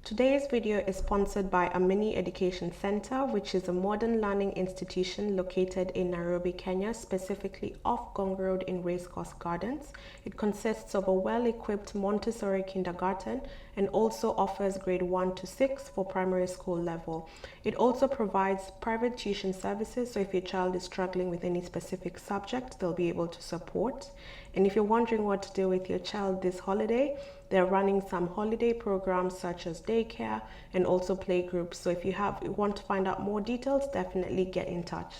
Today's video is sponsored by a Mini Education Center, which is a modern learning institution located in Nairobi, Kenya, specifically off Gong Road in Racecourse Gardens. It consists of a well-equipped Montessori kindergarten and also offers grade 1 to 6 for primary school level. It also provides private tuition services, so if your child is struggling with any specific subject, they'll be able to support. And if you're wondering what to do with your child this holiday, they're running some holiday programs such as daycare and also playgroups. So if you want to find out more details, definitely get in touch.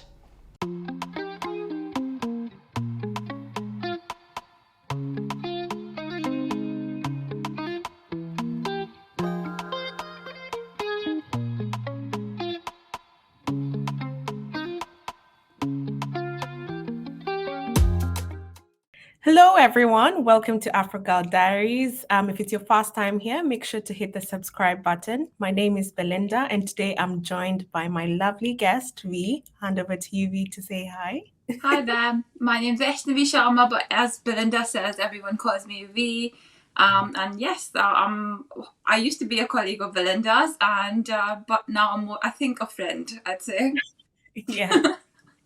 Hello, everyone. Welcome to Afro Girl Diaries. If it's your first time here, make sure to hit the subscribe button. My name is Belinda, and today I'm joined by my lovely guest, V. Hand over to you, V, to say hi. Hi there. My name's Vaishnavi Sharma, but as Belinda says, everyone calls me V. And yes, I used to be a colleague of Belinda's, but now I'm more, I think, a friend, I'd say. Yeah.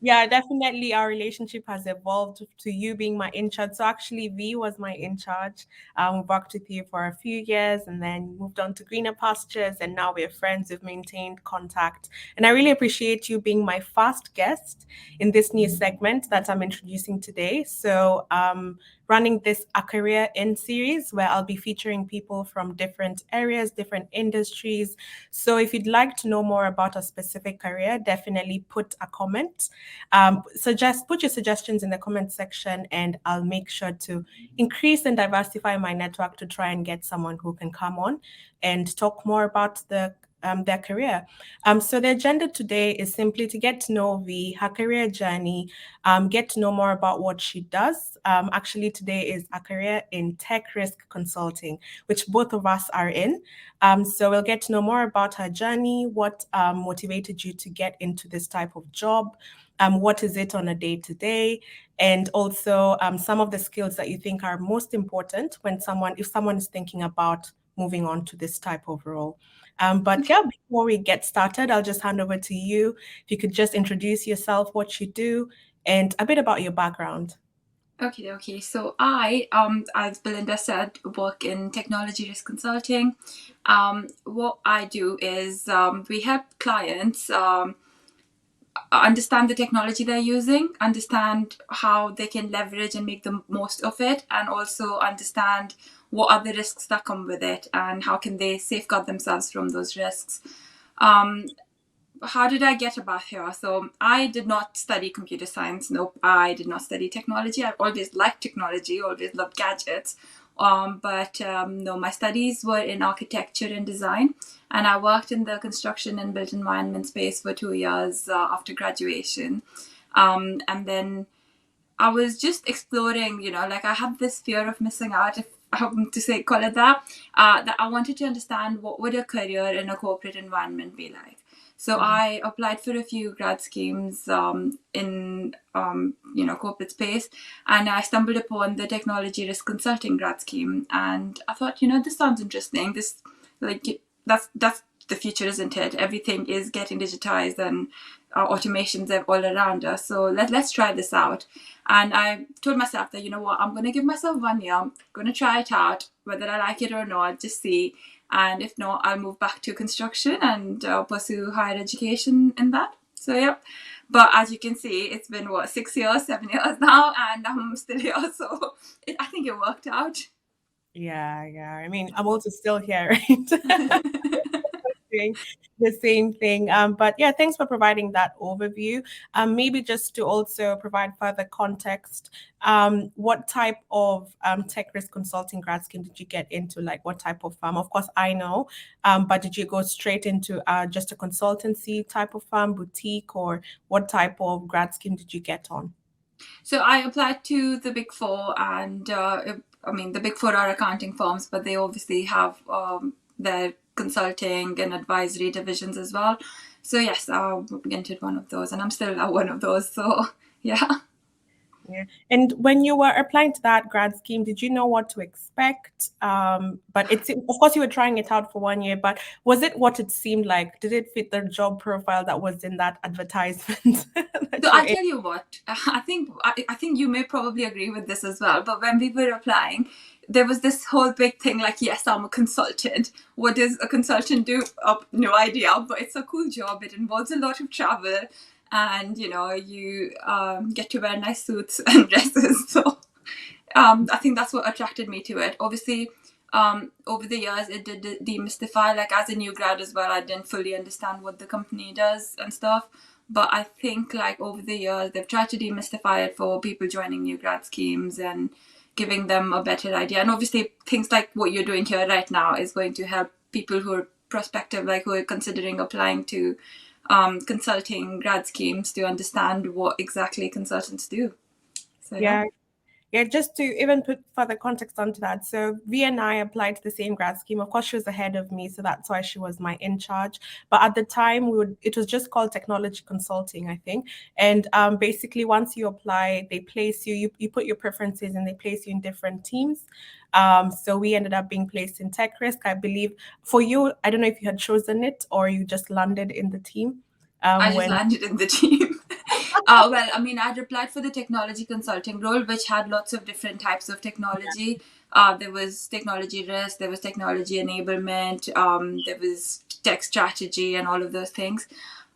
Yeah, definitely our relationship has evolved to you being my in charge. So actually V was my in charge. We worked with you for a few years and then moved on to greener pastures, and now we're friends. We've maintained contact. And I really appreciate you being my first guest in this new segment that I'm introducing today. So running this A Career In series where I'll be featuring people from different areas, different industries. So if you'd like to know more about a specific career, definitely put a comment. Put your suggestions in the comment section, and I'll make sure to increase and diversify my network to try and get someone who can come on and talk more about their career. So the agenda today is simply to get to know V, her career journey, get to know more about what she does. Actually, today is a career in tech risk consulting, which both of us are in. So we'll get to know more about her journey, what motivated you to get into this type of job, what is it on a day-to-day, and also some of the skills that you think are most important if someone is thinking about moving on to this type of role. But yeah, before we get started, I'll just hand over to you. If you could just introduce yourself, what you do, and a bit about your background. Okay. So as Belinda said, work in technology risk consulting. What I do is we help clients understand the technology they're using, understand how they can leverage and make the most of it, and also understand what are the risks that come with it and how can they safeguard themselves from those risks. How did I get about here? So I did not study computer science. Nope, I did not study technology. I've always liked technology, always loved gadgets. No, my studies were in architecture and design, and I worked in the construction and built environment space for 2 years after graduation. And then I was just exploring, like I had this fear of missing out, if I want to say, call it that I wanted to understand what would a career in a corporate environment be like. So I applied for a few grad schemes in corporate space, and I stumbled upon the technology risk consulting grad scheme, and I thought, this sounds interesting. This that's the future, isn't it? Everything is getting digitized and automations are all around us. So let's try this out. And I told myself that, I'm going to give myself 1 year. I'm going to try it out, whether I like it or not, just see. And if not, I'll move back to construction and pursue higher education in that. So, yep. But as you can see, it's been 6 years, 7 years now, and I'm still here. So I think it worked out. Yeah. I mean, I'm also still here, right? Doing the same thing. But yeah, thanks for providing that overview. Maybe just to also provide further context, what type of tech risk consulting grad scheme did you get into? Like what type of firm? Of course, I know, but did you go straight into just a consultancy type of firm, boutique, or what type of grad scheme did you get on? So I applied to the Big Four, and the Big Four are accounting firms, but they obviously have their consulting and advisory divisions as well. So yes, I entered one of those, and I'm still at one of those. So yeah. Yeah. And when you were applying to that grad scheme, did you know what to expect? But it's of course you were trying it out for 1 year, but was it what it seemed like? Did it fit the job profile that was in that advertisement that So you're I'll in? tell you what, I think you may probably agree with this as well. But when we were applying, there was this whole big thing like, yes, I'm a consultant. What does a consultant do? No idea, but it's a cool job. It involves a lot of travel, and you get to wear nice suits and dresses. So I think that's what attracted me to it. Obviously, over the years, it did demystify. Like as a new grad as well, I didn't fully understand what the company does and stuff. But I think like over the years, they've tried to demystify it for people joining new grad schemes and giving them a better idea. And obviously, things like what you're doing here right now is going to help people who are prospective, like who are considering applying to consulting grad schemes, to understand what exactly consultants do. So yeah. Yeah. Yeah, just to even put further context onto that. So V and I applied to the same grad scheme. Of course, she was ahead of me, so that's why she was my in charge. But at the time, it was just called technology consulting, I think. And basically, once you apply, they place you put your preferences and they place you in different teams. So we ended up being placed in tech risk, I believe. For you, I don't know if you had chosen it or you just landed in the team. I just When landed in the team. Well, I mean, I'd applied for the technology consulting role, which had lots of different types of technology. There was technology risk, there was technology enablement, there was tech strategy, and all of those things.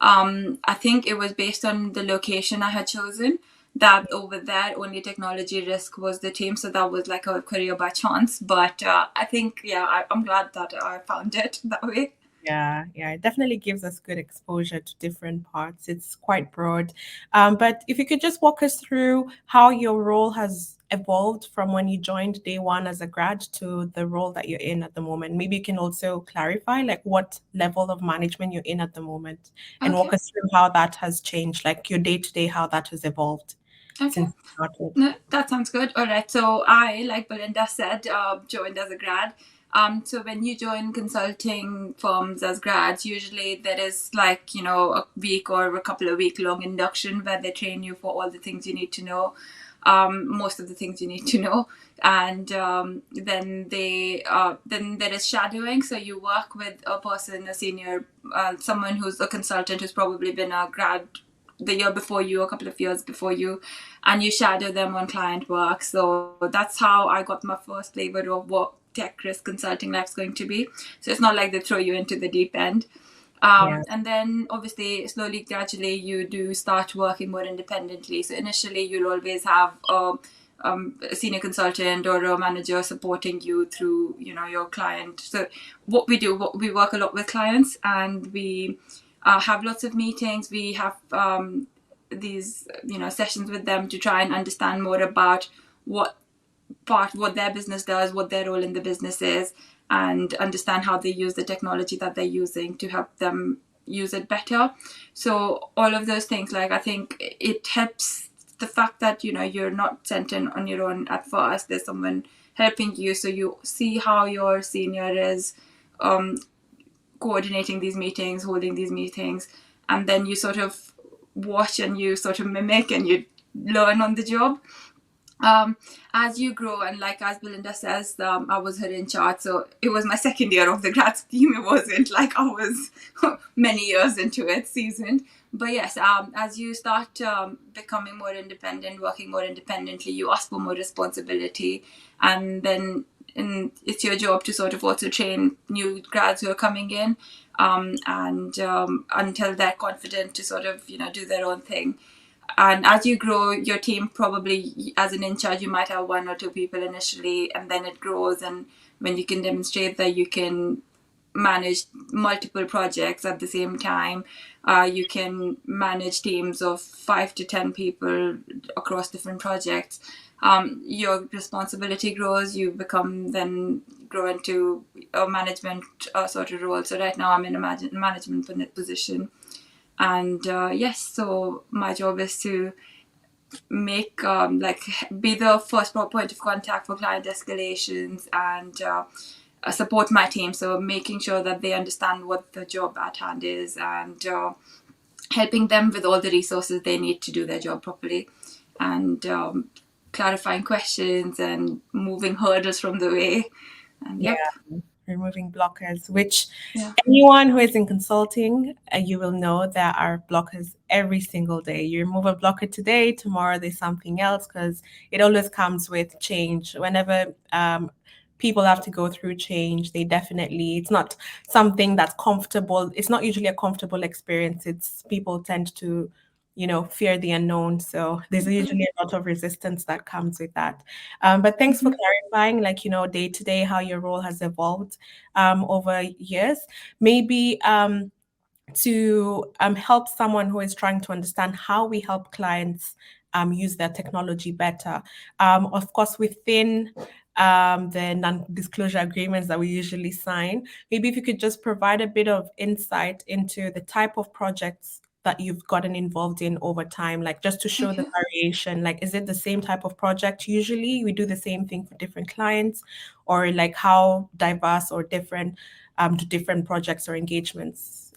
I think it was based on the location I had chosen that over there only technology risk was the team, so that was like a career by chance. But I think, yeah, I'm glad that I found it that way. Yeah, it definitely gives us good exposure to different parts. It's quite broad. But if you could just walk us through how your role has evolved from when you joined day one as a grad to the role that you're in at the moment. Maybe you can also clarify like what level of management you're in at the moment and walk Okay. us through how that has changed, like your day to day, how that has evolved Okay. since you started. No, that sounds good. All right. So I, like Belinda said, joined as a grad. So when you join consulting firms as grads, usually there is like, a week or a couple of week long induction where they train you for all the things you need to know, most of the things you need to know. And then there is shadowing. So you work with a person, a senior, someone who's a consultant who's probably been a grad the year before you, a couple of years before you, and you shadow them on client work. So that's how I got my first flavor of what tech risk consulting life's going to be. So it's not like they throw you into the deep end. Yeah. And then obviously slowly, gradually, you do start working more independently. So initially, you'll always have a senior consultant or a manager supporting you through, your client. So what we work a lot with clients, and we have lots of meetings. We have these, sessions with them to try and understand more about what their business does, what their role in the business is, and understand how they use the technology that they're using to help them use it better. So all of those things, like I think it helps the fact that you're not sent in on your own at first. There's someone helping you, so you see how your senior is coordinating these meetings, holding these meetings, and then you sort of watch and you sort of mimic and you learn on the job. As you grow, and like as Belinda says, I was her in charge, so it was my second year of the grad scheme. It wasn't like I was many years into it, seasoned. But yes, as you start becoming more independent, working more independently, you ask for more responsibility, and then it's your job to sort of also train new grads who are coming in, and until they're confident to sort of do their own thing. And as you grow your team, probably as an in charge, you might have one or two people initially, and then it grows. And when you can demonstrate that you can manage multiple projects at the same time, you can manage teams of 5 to 10 people across different projects. Your responsibility grows. You grow into a management sort of role. So right now I'm in a management position. And yes, so my job is to make be the first point of contact for client escalations, and support my team, so making sure that they understand what the job at hand is, and helping them with all the resources they need to do their job properly. and clarifying questions and moving hurdles from the way. And yep. Yeah, removing blockers, which Yeah. anyone who is in consulting, you will know there are blockers every single day. You remove a blocker today, tomorrow there's something else because it always comes with change. Whenever people have to go through change, they definitely, it's not something that's comfortable. It's not usually a comfortable experience. It's people tend to, fear the unknown. So there's usually a lot of resistance that comes with that. But thanks for Mhm. clarifying, like, day to day, how your role has evolved over years. Maybe to help someone who is trying to understand how we help clients use their technology better. Of course, within the non-disclosure agreements that we usually sign, maybe if you could just provide a bit of insight into the type of projects that you've gotten involved in over time, like just to show the Okay. variation. Like, is it the same type of project usually? We do the same thing for different clients, or like how diverse or different to different projects or engagements?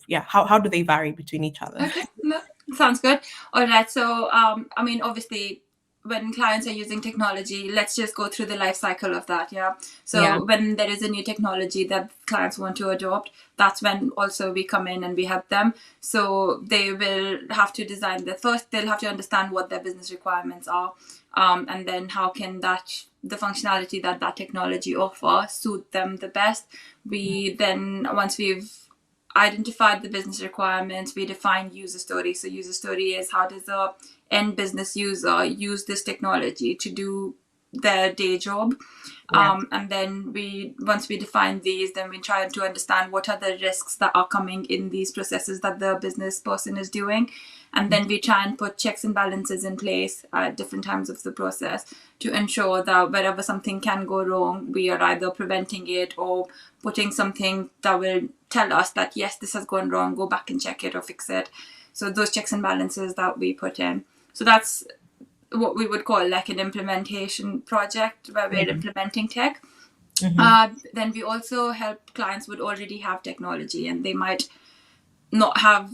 Yeah, how do they vary between each other? Okay, no, sounds good. All right. So, I mean, obviously, when clients are using technology, let's just go through the life cycle of that. Yeah. Yeah, So, when there is a new technology that clients want to adopt, that's when also we come in and we help them. So, they will have to design the first, they'll have to understand what their business requirements are. And then how can the functionality that technology offers suit them the best. We then, once we've identified the business requirements, we define user story. So user story is how does the end business user use this technology to do their day job. yeah, And then once we define these, then we try to understand what are the risks that are coming in these processes that the business person is doing. And then we try and put checks and balances in place at different times of the process to ensure that wherever something can go wrong, we are either preventing it or putting something that will tell us that, yes, this has gone wrong, go back and check it or fix it. So those checks and balances that we put in. So that's what we would call like an implementation project where we're implementing tech. mm-hmm. Then we also help clients would already have technology and they might not have,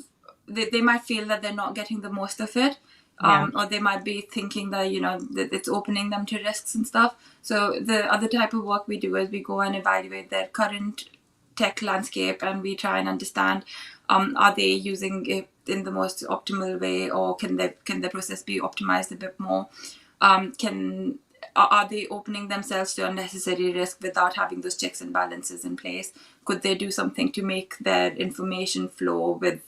they might feel that they're not getting the most of it. Yeah, Or they might be thinking that, that it's opening them to risks and stuff. So the other type of work we do is we go and evaluate their current tech landscape and we try and understand, are they using it in the most optimal way, or can the process be optimized a bit more? Can Are they opening themselves to unnecessary risk without having those checks and balances in place? Could they do something to make their information flow with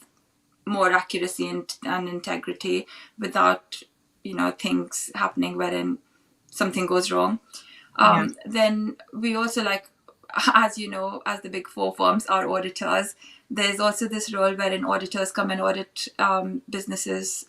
more accuracy and integrity without things happening wherein something goes wrong? yeah, Then we also, like, as you know, as the big four firms are auditors, there's also this role wherein auditors come and audit businesses,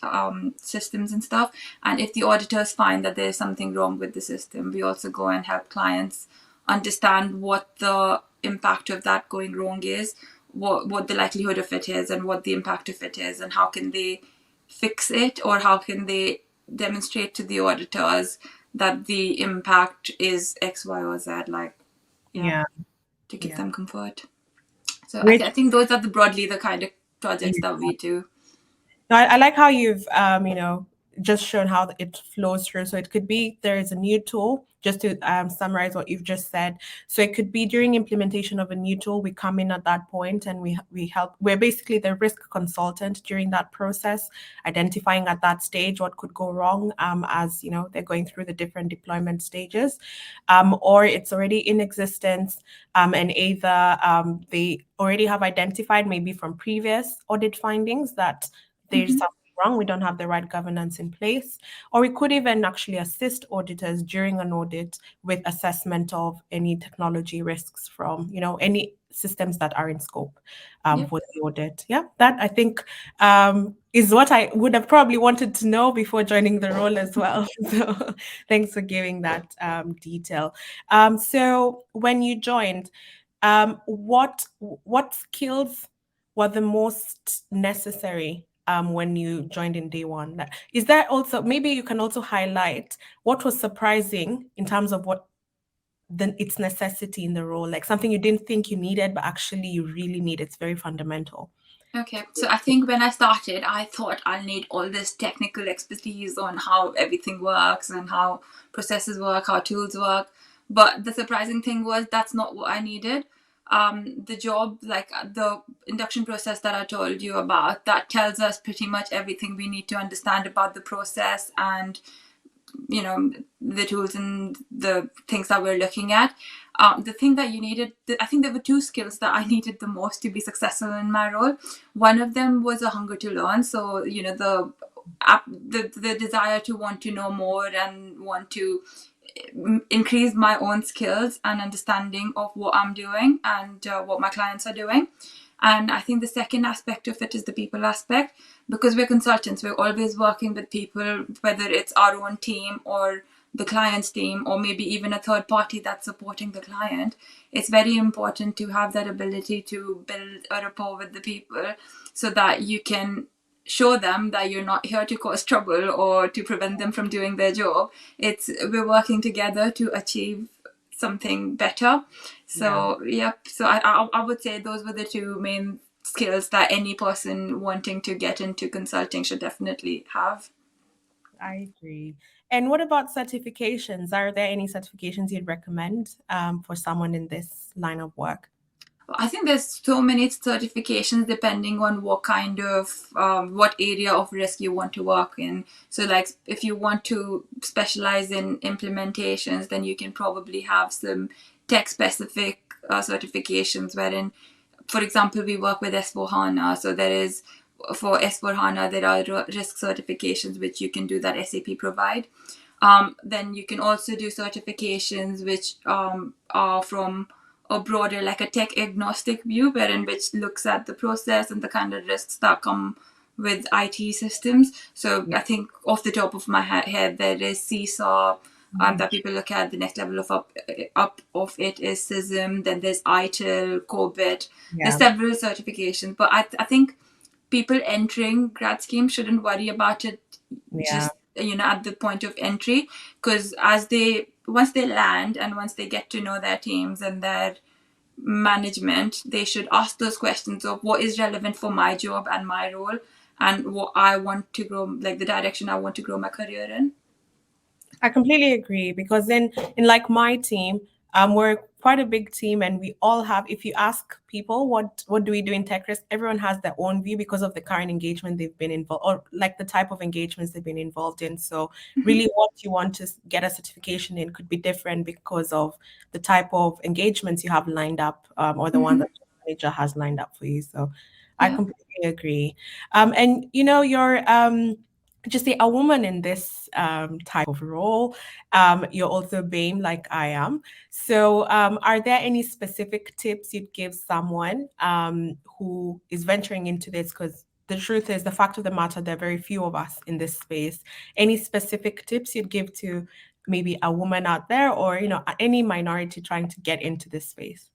systems and stuff. And if the auditors find that there's something wrong with the system, we also go and help clients understand what the impact of that going wrong is, what the likelihood of it is, and what the impact of it is, and how can they fix it, or how can they demonstrate to the auditors that the impact is X, Y, or Z, like, yeah, yeah, to give yeah. them comfort. So I Which, think those are broadly the kind of projects that we do. no, I like how you've, just shown how it flows through. So it could be there is a new tool, just to summarize what you've just said. So it could be during implementation of a new tool, we come in at that point and we help. We're basically the risk consultant during that process, identifying at that stage what could go wrong as they're going through the different deployment stages, or it's already in existence, and either they already have identified maybe from previous audit findings that there's Mm-hmm. something wrong, we don't have the right governance in place, or we could even actually assist auditors during an audit with assessment of any technology risks from, any systems that are in scope Yep. for the audit. Yeah, that I think is what I would have probably wanted to know before joining the role as well. So thanks for giving that detail. So when you joined, what skills were the most necessary when you joined in day one? Is there also, maybe you can also highlight what was surprising in terms of what its necessity in the role, like something you didn't think you needed, but actually you really need. It's very fundamental. Okay, so I think when I started, I thought I'll need all this technical expertise on how everything works and how processes work, how tools work. But the surprising thing was that's not what I needed. The job, like the induction process that I told you about, that tells us pretty much everything we need to understand about the process and the tools and the things that we're looking at. The thing that you needed, I think there were two skills that I needed the most to be successful in my role. One of them was a hunger to learn. So the desire to want to know more and want to increase my own skills and understanding of what I'm doing and what my clients are doing. And I think the second aspect of it is the people aspect, because we're consultants, we're always working with people, whether it's our own team or the client's team, or maybe even a third party that's supporting the client. It's very important to have that ability to build a rapport with the people so that you can show them that you're not here to cause trouble or to prevent them from doing their job. We're working together to achieve something better. So yep. So I would say those were the two main skills that any person wanting to get into consulting should definitely have. I agree. And what about certifications? Are there any certifications you'd recommend for someone in this line of work? I think there's so many certifications depending on what kind of what area of risk you want to work in. So like if you want to specialize in implementations, then you can probably have some tech specific certifications wherein, for example, we work with S4HANA. So there is, for S4HANA, there are risk certifications which you can do that SAP provide. Then you can also do certifications which are from a broader, like a tech agnostic view, wherein which looks at the process and the kind of risks that come with IT systems. So I think off the top of my head, there is CISA, that people look at. The next level of up of it is CISM. Then there's ITIL, COBIT. There's several certifications, but I think people entering grad scheme shouldn't worry about it just at the point of entry, because once they land and once they get to know their teams and their management, they should ask those questions of what is relevant for my job and my role and what I want to grow, like the direction I want to grow my career in. I completely agree because in like my team, we're quite a big team, and we all have. If you ask people what do we do in tech risk, everyone has their own view because of the current engagement they've been involved, or like the type of engagements they've been involved in. So really, what you want to get a certification in could be different because of the type of engagements you have lined up, or the one that your manager has lined up for you. So I Yeah. completely agree. And you're just say a woman in this type of role. You're also BAME like I am. So are there any specific tips you'd give someone who is venturing into this? Because the truth is, the fact of the matter, there are very few of us in this space. Any specific tips you'd give to maybe a woman out there, or any minority trying to get into this space?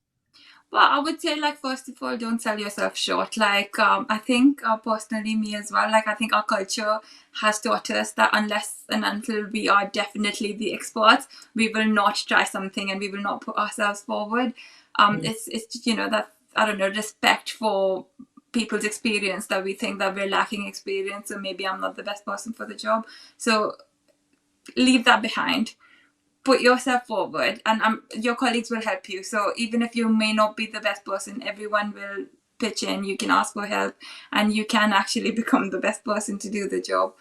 Well, I would say, like, first of all, don't sell yourself short. Like, I think personally, me as well, like, I think our culture has taught us that unless and until we are definitely the experts, we will not try something and we will not put ourselves forward. It's that, I don't know, respect for people's experience, that we think that we're lacking experience, so maybe I'm not the best person for the job. So leave that behind, put yourself forward, and your colleagues will help you. So even if you may not be the best person, everyone will pitch in. You can ask for help and you can actually become the best person to do the job.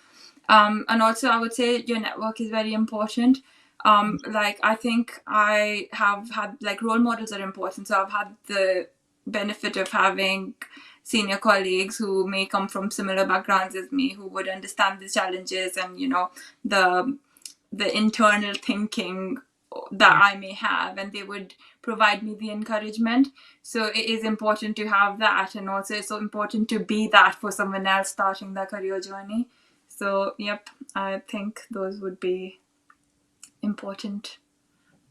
And also I would say your network is very important. Like, I think I have had, like, role models are important. So I've had the benefit of having senior colleagues who may come from similar backgrounds as me, who would understand the challenges and the internal thinking that I may have, and they would provide me the encouragement. So it is important to have that, and also it's so important to be that for someone else starting their career journey. So yep, I think those would be important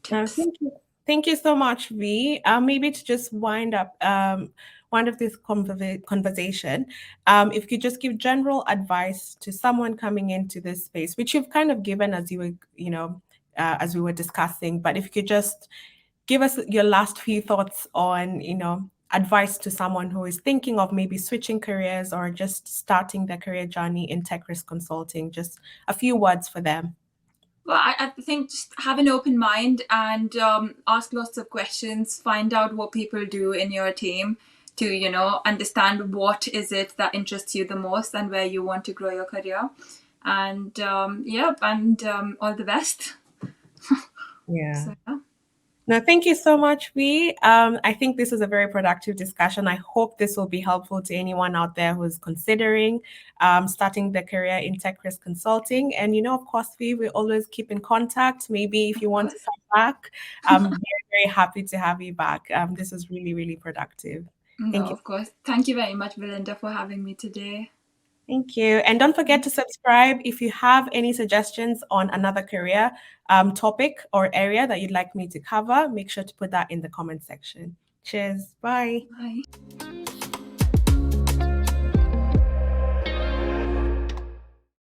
tips. Thank you. Thank you so much, V. Maybe to just wind up this conversation, if you could just give general advice to someone coming into this space, which you've kind of given as you were, as we were discussing, but if you could just give us your last few thoughts on, advice to someone who is thinking of maybe switching careers or just starting their career journey in tech risk consulting? Just a few words for them. Well, I think just have an open mind and ask lots of questions. Find out what people do in your team to, understand what is it that interests you the most and where you want to grow your career. And all the best. Yeah. So, yeah. No, thank you so much, Vi. I think this is a very productive discussion. I hope this will be helpful to anyone out there who's considering starting their career in tech risk consulting. And, of course, Vi, we always keep in contact. Maybe if you want to come back, I'm very, very happy to have you back. This is really, really productive. Thank No, you. of course. Thank you very much, Belinda, for having me today. Thank you. And don't forget to subscribe if you have any suggestions on another career topic or area that you'd like me to cover. Make sure to put that in the comment section. Cheers. Bye. Bye.